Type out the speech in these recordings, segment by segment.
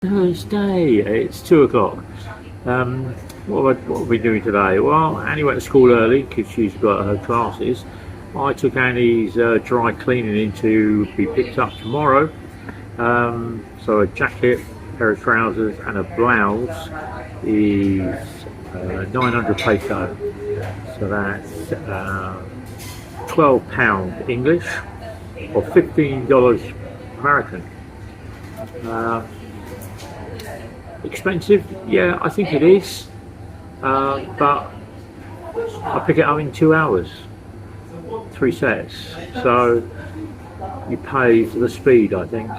Thursday, it's 2 o'clock. What are we doing today? Well, Annie went to school early because she's got her classes. I took Annie's dry cleaning in to be picked up tomorrow. So a jacket, pair of trousers and a blouse is 900 peso. So that's £12 English or $15 American. Expensive? Yeah, I think it is, but I pick it up in 2 hours, 3 sets, so you pay for the speed, I think,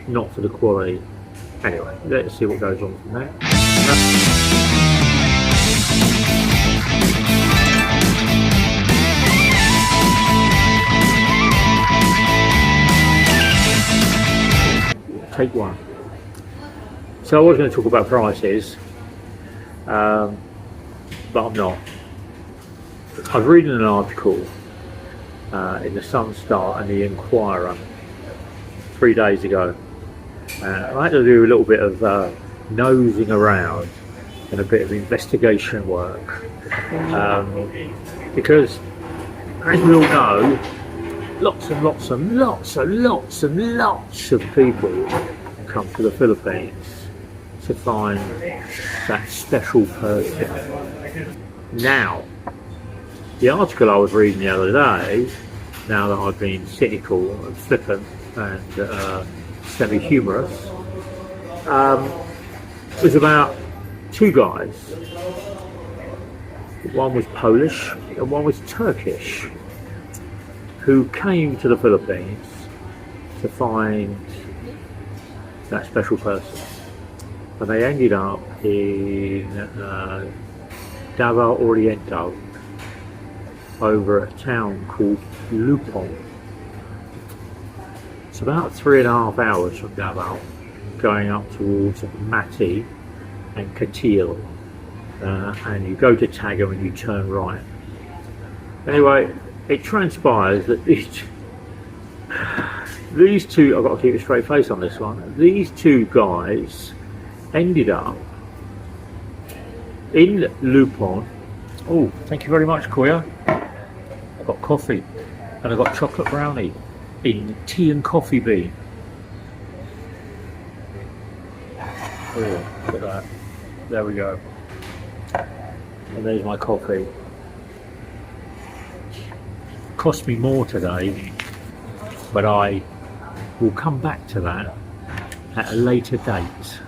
not for the quality. Anyway, let's see what goes on from there. Take one. So I was going to talk about prices, but I'm not. I was reading an article in the Sun Star and the Inquirer 3 days ago. I had to do a little bit of nosing around and a bit of investigation work, because as we all know, lots of people come to the Philippines to find that special person. Now, the article I was reading the other day, now that I've been cynical and flippant and semi-humorous, was about two guys. One was Polish and one was Turkish, who came to the Philippines to find that special person. And they ended up in Davao Oriental, over a town called Lupon. It's about 3.5 hours from Davao, going up towards Mati and Katil, and you go to Tagam and you turn right. Anyway, it transpires that these two, I've got to keep a straight face on this one, these two guys ended up in Lupon. Oh, thank you very much, Koya. I got coffee and I got chocolate brownie in tea and coffee bean. Oh, look at that. There we go. And there's my coffee. Cost me more today, but I will come back to that at a later date.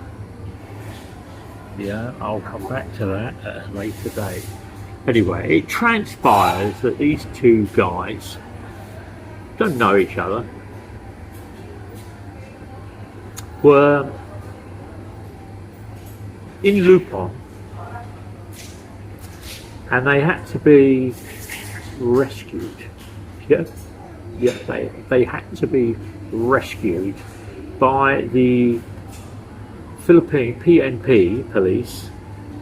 Yeah, I'll come back to that at a later date. Anyway, it transpires that these two guys don't know each other, were in Lupon, and they had to be rescued. Yeah, they had to be rescued by the Philippine PNP police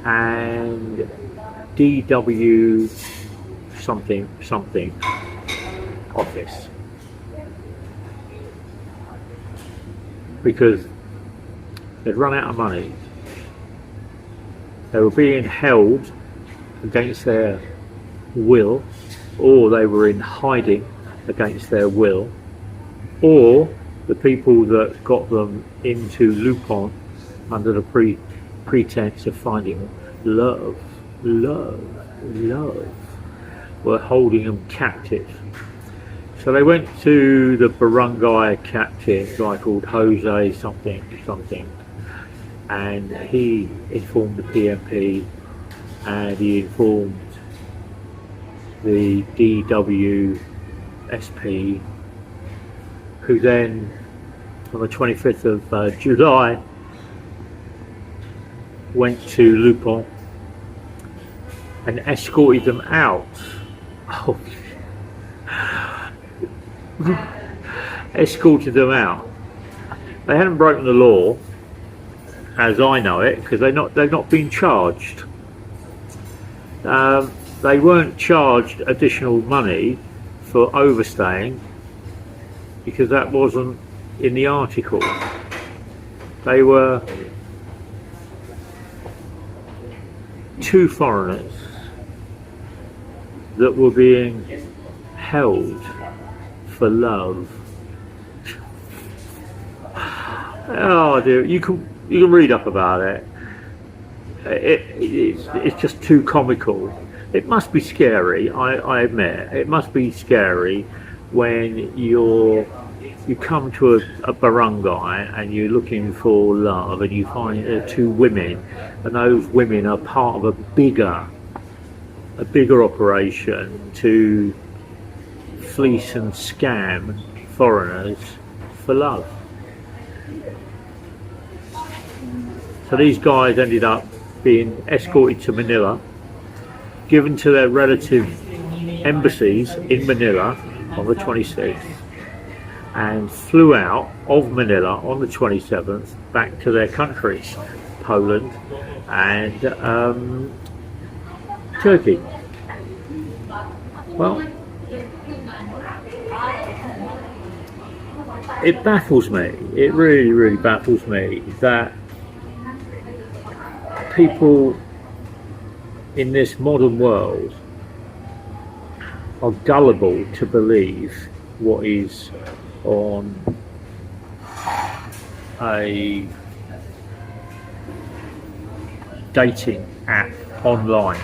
and DW something office, because they'd run out of money. They were being held against their will, or they were in hiding against their will, or the people that got them into Lupon under the pretense of finding love, were holding them captive. So they went to the barangay captain, a guy called Jose something, and he informed the PMP and he informed the DWSP, who then on the 25th of July went to Lupon and escorted them out. Oh. Escorted them out. They hadn't broken the law, as I know it, because they've not been charged. They weren't charged additional money for overstaying, because that wasn't in the article. They were two foreigners that were being held for love. Oh dear, you can read up about it. It's just too comical. It must be scary. I admit it must be scary when you come to a barangay and you're looking for love, and you find two women, and those women are part of a bigger operation to fleece and scam foreigners for love. So these guys ended up being escorted to Manila, given to their relative embassies in Manila on the 26th, and flew out of Manila on the 27th back to their countries, Poland and Turkey. Well, it baffles me, it really baffles me that people in this modern world are gullible to believe what is on a dating app online,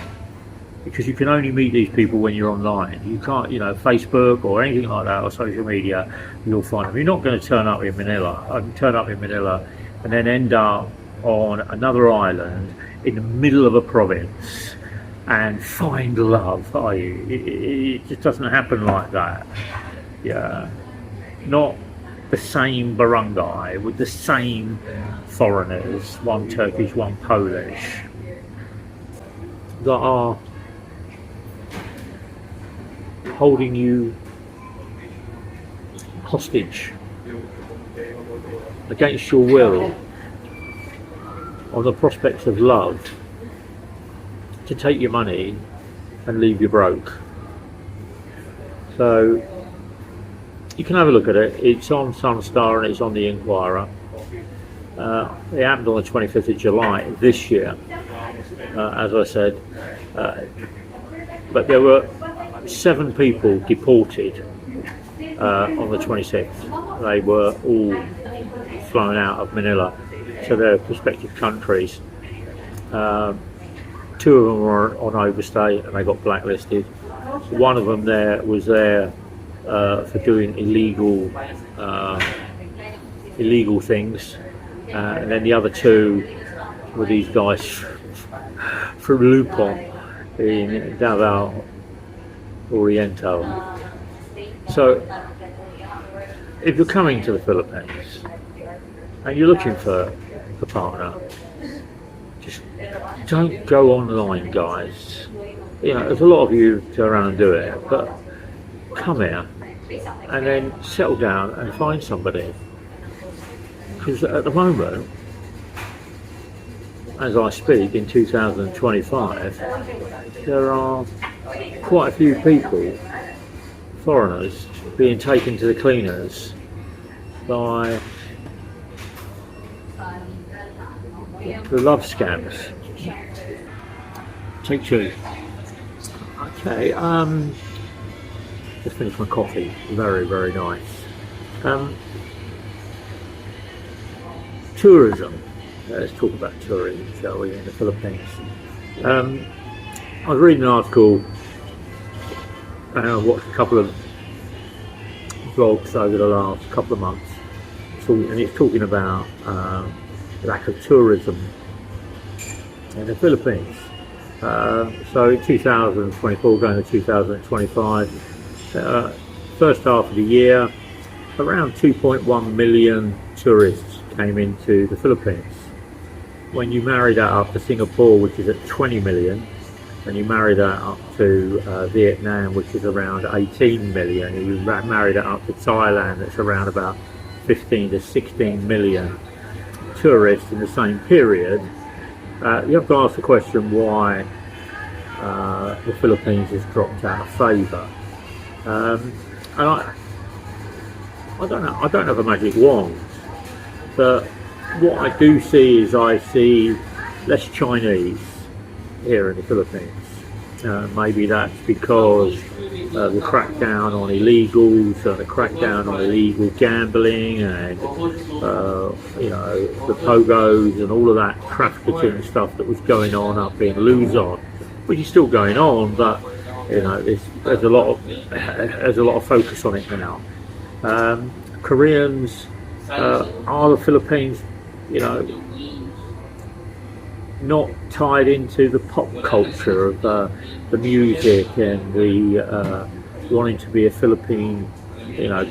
because you can only meet these people when you're online. You can't, Facebook or anything like that, or social media, you'll find them. You're not going to turn up in Manila and then end up on another island in the middle of a province and find love, are you? It just doesn't happen like that. Yeah, not the same barangay with the same foreigners, one Turkish, one Polish, that are holding you hostage against your will on the prospects of love, to take your money and leave you broke. So you can have a look at it. It's on Sunstar and it's on the Inquirer. It happened on the 25th of July this year, as I said, but there were 7 people deported on the 26th. They were all flown out of Manila to their respective countries. 2 of them were on overstay and they got blacklisted. One of them was there for doing illegal things, and then the other 2 were these guys from Lupon in Davao Oriental. So if you're coming to the Philippines and you're looking for a partner, just don't go online, guys. There's a lot of you go around and do it, but come here and then settle down and find somebody. Because at the moment, as I speak, in 2025, there are quite a few people, foreigners, being taken to the cleaners by the love scams. Take 2. Okay, just finished my coffee. Very nice. Tourism. Let's talk about tourism, shall we, in the Philippines. I was reading an article and I watched a couple of vlogs over the last couple of months, and it's talking about lack of tourism in the Philippines. So in 2024 going to 2025, first half of the year, around 2.1 million tourists came into the Philippines. When you marry that up to Singapore, which is at 20 million, and you marry that up to Vietnam, which is around 18 million, and you marry that up to Thailand, that's around about 15 to 16 million tourists in the same period, you have to ask the question why the Philippines has dropped out of favour. And I don't know, I don't have a magic wand, but what I do see is I see less Chinese here in the Philippines. Maybe that's because the crackdown on illegals and the crackdown on illegal gambling and you know, the pogos and all of that trafficking stuff that was going on up in Luzon, which is still going on, but you know, there's a lot of focus on it now. Koreans are the Philippines, you know, not tied into the pop culture of the music and the wanting to be a Philippine, you know,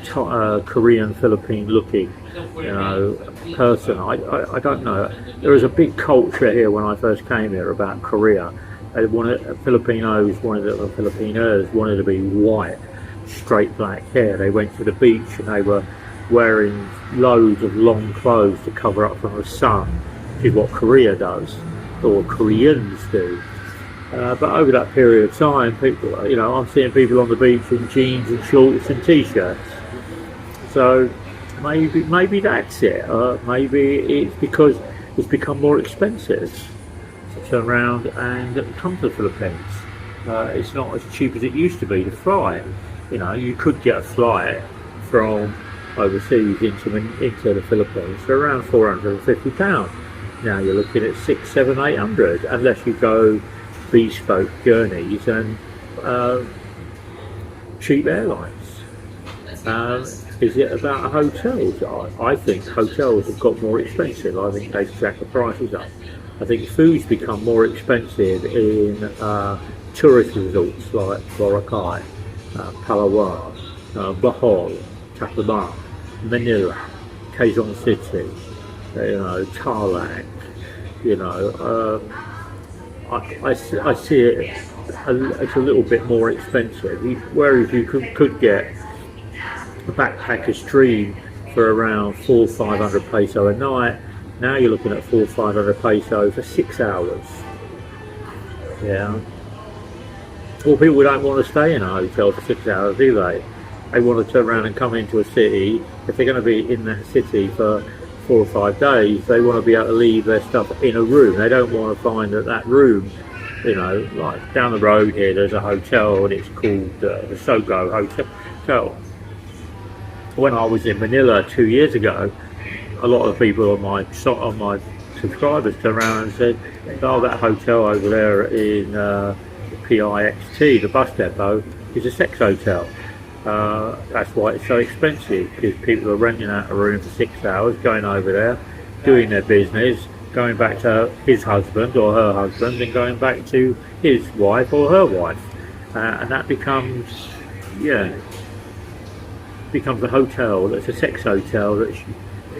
Korean Philippine looking, you know, person. I don't know. There was a big culture here when I first came here about Korea. Filipinos wanted to be white, straight black hair. They went to the beach and they were wearing loads of long clothes to cover up from the sun, which is what Korea does, or Koreans do. But over that period of time, people, you know, I'm seeing people on the beach in jeans and shorts and t-shirts. So maybe that's it. Maybe it's because it's become more expensive to turn around and come to the Philippines. It's not as cheap as it used to be to fly. You know, you could get a flight from overseas into the Philippines for around £450. Now you're looking at £600, £700, £800, unless you go bespoke journeys and cheap airlines. Is it about hotels? I think hotels have got more expensive. I think they've jacked the prices up. I think food's become more expensive in tourist resorts like Boracay, Palawan, Bohol, Tacloban, Manila, Quezon City, you know, Tarlac. You know, I see it. It's a little bit more expensive. Whereas you could get a backpacker's dream for around 400-500 peso a night. Now you're looking at 400-500 peso for 6 hours. Yeah. Well, people don't want to stay in a hotel for 6 hours, do they? They want to turn around and come into a city. If they're going to be in that city for 4 or 5 days, they want to be able to leave their stuff in a room. They don't want to find that room, you know, like down the road here there's a hotel and it's called the Sogo Hotel. When I was in Manila 2 years ago, a lot of people on my subscribers turned around and said, oh, that hotel over there in PIXT, the bus depot, is a sex hotel. That's why it's so expensive, because people are renting out a room for 6 hours, going over there, doing their business, going back to his husband or her husband, and going back to his wife or her wife, and that becomes a hotel that's a sex hotel that,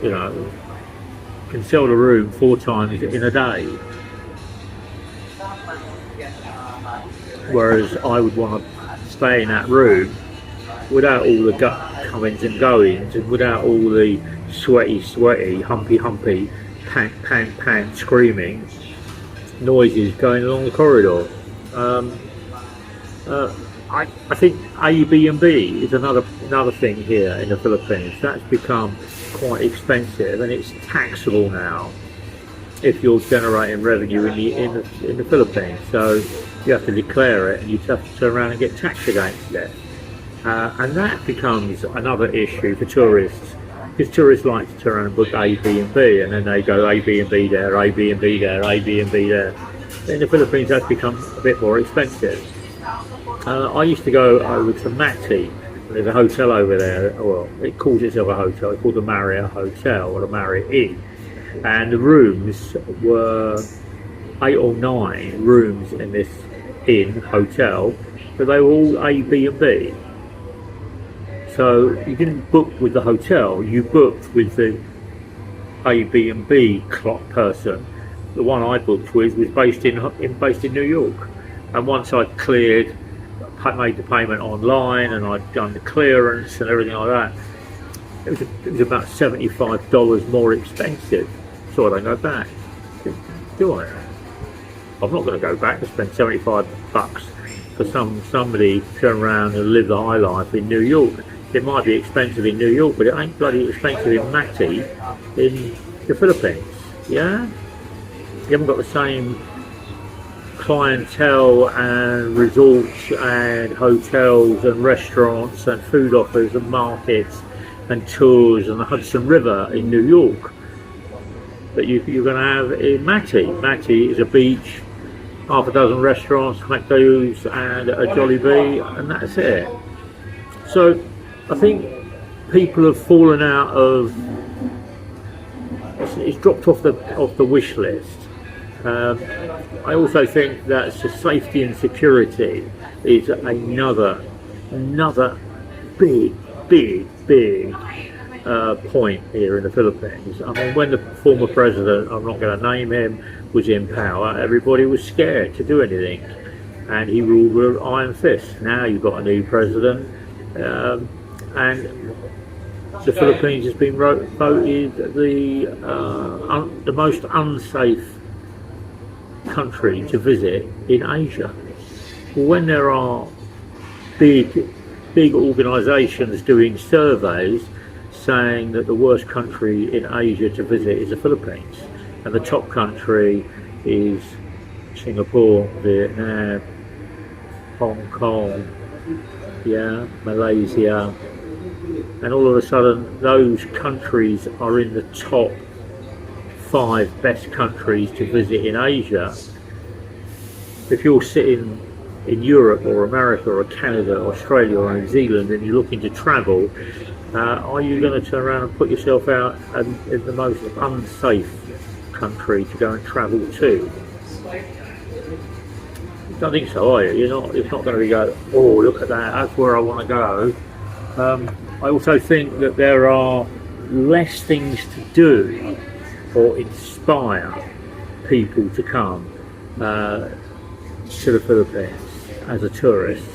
you know, can sell the room 4 times in a day. Whereas I would want to stay in that room without all the comings and goings, and without all the sweaty, humpy, pant, screaming noises going along the corridor. I think Airbnb is another thing here in the Philippines. That's become quite expensive, and it's taxable now if you're generating revenue in the Philippines. So you have to declare it, and you have to turn around and get taxed against it. And that becomes another issue for tourists, because tourists like to turn around and book Airbnb, and then they go Airbnb there, Airbnb there, Airbnb there. In the Philippines, that's become a bit more expensive. I used to go over to Mati. There's a hotel over there. Well, it calls itself a hotel. It's called the Marriott Hotel or the Marriott Inn, and the rooms were 8 or 9 rooms in this inn hotel, but they were all Airbnb. So you didn't book with the hotel, you booked with the Airbnb person. The one I booked with was based in New York, and once I'd made the payment online and I'd done the clearance and everything like that, it was about $75 more expensive. So I don't go back, do I? I'm not going to go back and spend $75 for somebody to turn around and live the high life in New York. It might be expensive in New York, but it ain't bloody expensive in Mati in the Philippines. Yeah, you haven't got the same clientele and resorts and hotels and restaurants and food offers and markets and tours and the Hudson River in New York that you're going to have in Mati. Mati is a beach, half a dozen restaurants, McDonald's and a Jollibee, and that's it. So I think people have fallen out of, it's dropped off the wish list. I also think that safety and security is another big point here in the Philippines. I mean, when the former president, I'm not going to name him, was in power, everybody was scared to do anything, and he ruled with iron fist. Now you've got a new president, and the Philippines has been voted the most unsafe country to visit in Asia. Well, when there are big organisations doing surveys saying that the worst country in Asia to visit is the Philippines, and the top country is Singapore, Vietnam, Hong Kong, yeah, Malaysia, and all of a sudden those countries are in the top 5 best countries to visit in Asia. If you're sitting in Europe or America or Canada or Australia or New Zealand and you're looking to travel, are you going to turn around and put yourself out in the most unsafe country to go and travel to? I don't think so, are you? It's not going to be go, oh, look at that, that's where I want to go. I also think that there are less things to do or inspire people to come to the Philippines as a tourist.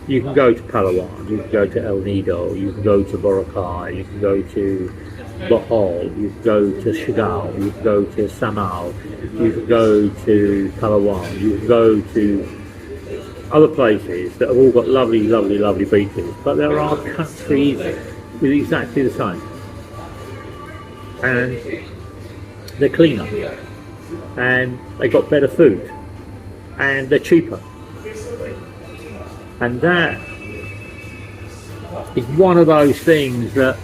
You can go to Palawan, you can go to El Nido, you can go to Boracay, you can go to Bohol, you can go to Siargao, you can go to Samao, you can go to Palawan, you can go to other places that have all got lovely beaches, but there are countries with exactly the same, and they're cleaner, and they got better food, and they're cheaper, and that is one of those things that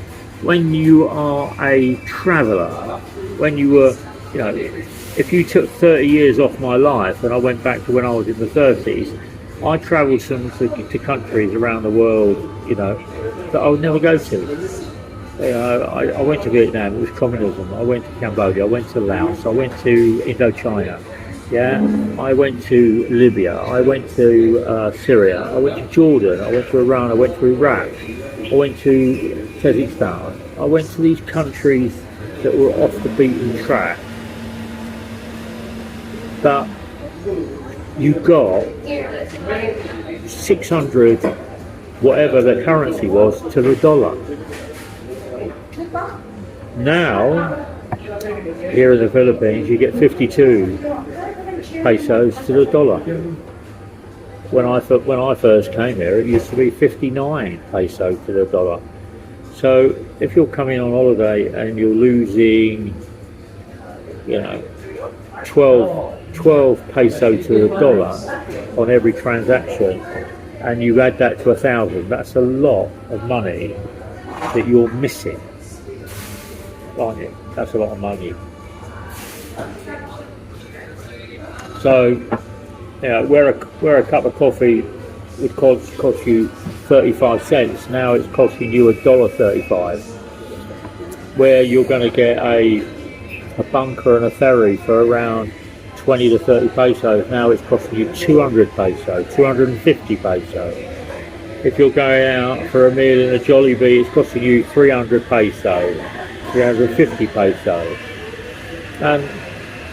when you are a traveller, when you were, if you took 30 years off my life and I went back to when I was in the 30s, I travelled to countries around the world, that I would never go to. I went to Vietnam, it was communism. I went to Cambodia, I went to Laos, I went to Indochina, I went to Libya, I went to Syria, I went to Jordan, I went to Iran, I went to Iraq, I went to Tajikistan. I went to these countries that were off the beaten track, but you got 600, whatever the currency was, to the dollar. Now, here in the Philippines, you get 52 pesos to the dollar. When I first came here, it used to be 59 peso to the dollar. So if you're coming on holiday and you're losing, 12 peso to the dollar on every transaction, and you add that to 1,000, that's a lot of money that you're missing, aren't you? That's a lot of money. So, where a cup of coffee would cost you 35 cents, now it's costing you $1.35. Where you're going to get a bunker and a ferry for around 20 to 30 pesos, now it's costing you 200 peso, 250 peso. If you're going out for a meal in a Jollibee, it's costing you 300 peso, 350 peso. And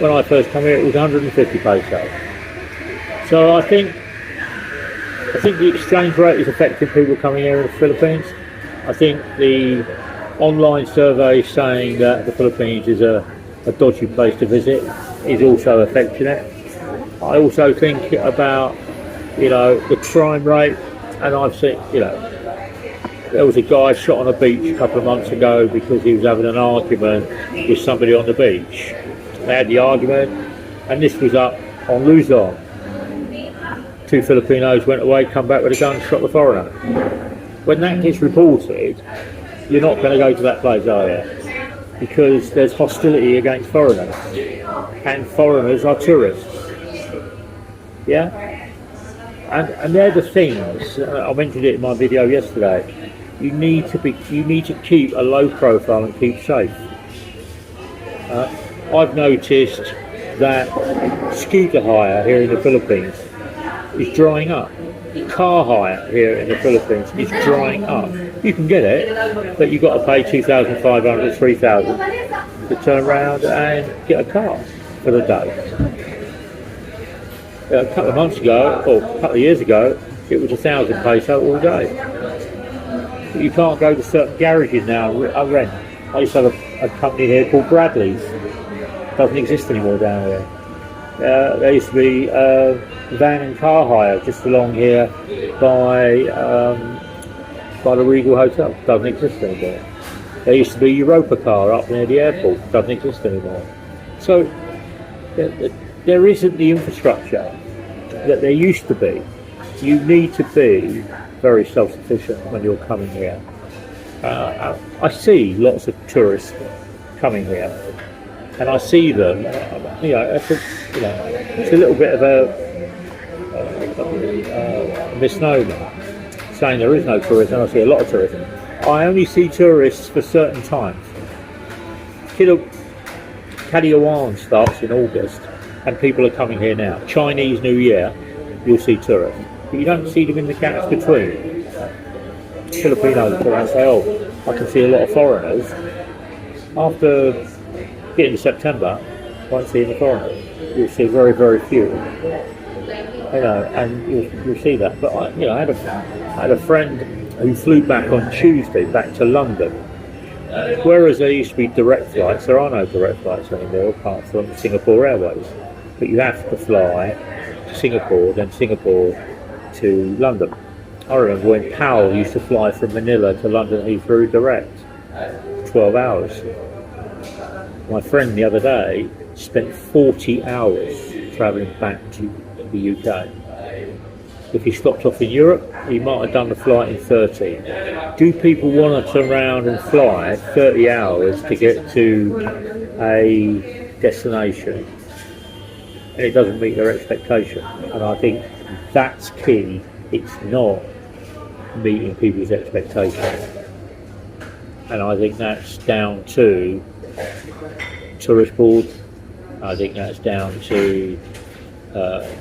when I first came here, it was 150 peso. So I think the exchange rate is affecting people coming here in the Philippines. I think the online survey saying that the Philippines is a dodgy place to visit is also affecting it. I also think about, the crime rate, and I've seen, There was a guy shot on a beach a couple of months ago because he was having an argument with somebody on the beach. They had the argument, and this was up on Luzon. 2 Filipinos went away, come back with a gun, shot the foreigner. When that gets reported, you're not going to go to that place, are you? Because there's hostility against foreigners, and foreigners are tourists. Yeah, and they're the things. I mentioned it in my video yesterday. You need to keep a low profile and keep safe. I've noticed that scooter hire here in the Philippines is drying up. Car hire here in the Philippines is drying up. You can get it, but you've got to pay 2,500, 3,000 to turn around and get a car for the day. A couple of months ago, or a couple of years ago, it was 1,000 peso all day. You can't go to certain garages now and rent. I used to have a company here called Bradley's. Doesn't exist anymore down here. There used to be van and car hire just along here by the Regal Hotel. Doesn't exist anymore. There used to be Europa car up near the airport. Doesn't exist anymore. So there isn't the infrastructure that there used to be. You need to be very self-sufficient when you're coming here. I see lots of tourists coming here, and I see them. It's a little bit of a misnomer saying there is no tourism. I see a lot of tourism. I only see tourists for certain times. Phikiooines starts in August, and people are coming here now. Chinese New Year, you'll see tourists. But you don't see them in the gaps between. Filipinos come around and say, oh, I can see a lot of foreigners. After getting to September, I won't see any foreigners. You'll see very, very few. And you'll see that. But I had a friend who flew back on Tuesday back to London. Whereas there used to be direct flights, there are no direct flights anymore apart from Singapore Airways. But you have to fly to Singapore, then Singapore to London. I remember when Powell used to fly from Manila to London Heathrow direct, 12 hours. My friend the other day spent 40 hours travelling back to the UK. If he stopped off in Europe, he might have done the flight in 30. Do people want to turn around and fly 30 hours to get to a destination? And it doesn't meet their expectation. And I think that's key. It's not meeting people's expectations. And I think that's down to tourist boards. I think that's down to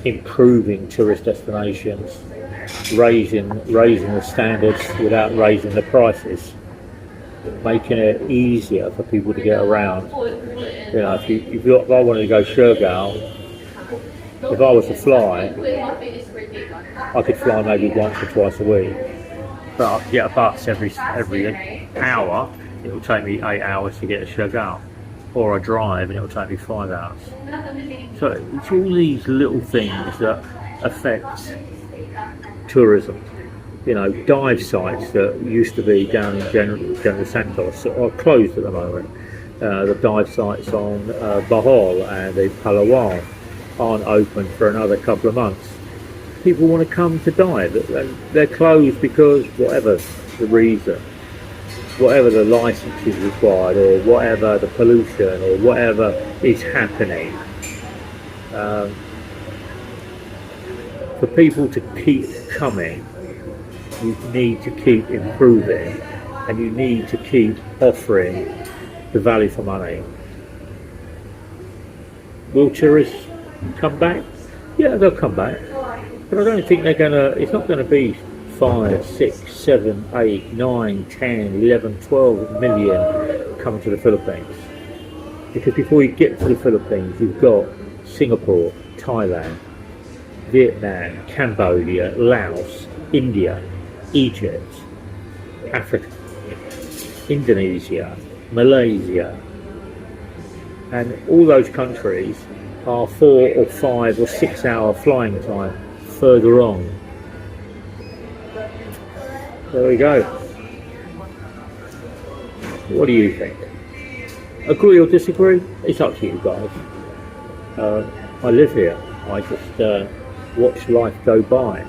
improving tourist destinations, raising the standards without raising the prices, making it easier for people to get around. If I wanted to go Siargao, if I was to fly, I could fly maybe once or twice a week, but I could get a bus every hour. It will take me 8 hours to get to Siargao, or I drive and it will take me 5 hours. So it's all these little things that affect tourism. Dive sites that used to be down in General Santos are closed at the moment. The dive sites on Bohol and in Palawan aren't open for another couple of months. People want to come to dive. They're closed because whatever the reason, whatever the license is required, or whatever the pollution, or whatever is happening, for people to keep coming, you need to keep improving, and you need to keep offering the value for money. Will tourists come back? Yeah, they'll come back, but I don't think it's not gonna be 5, 6, 7, 8, 9, 10, 11, 12 million coming to the Philippines. Because before you get to the Philippines, you've got Singapore, Thailand, Vietnam, Cambodia, Laos, India, Egypt, Africa, Indonesia, Malaysia, and all those countries are 4 or 5 or 6 hour flying time further on. There we go. What do you think? Agree or disagree? It's up to you guys. I live here. I just watch life go by.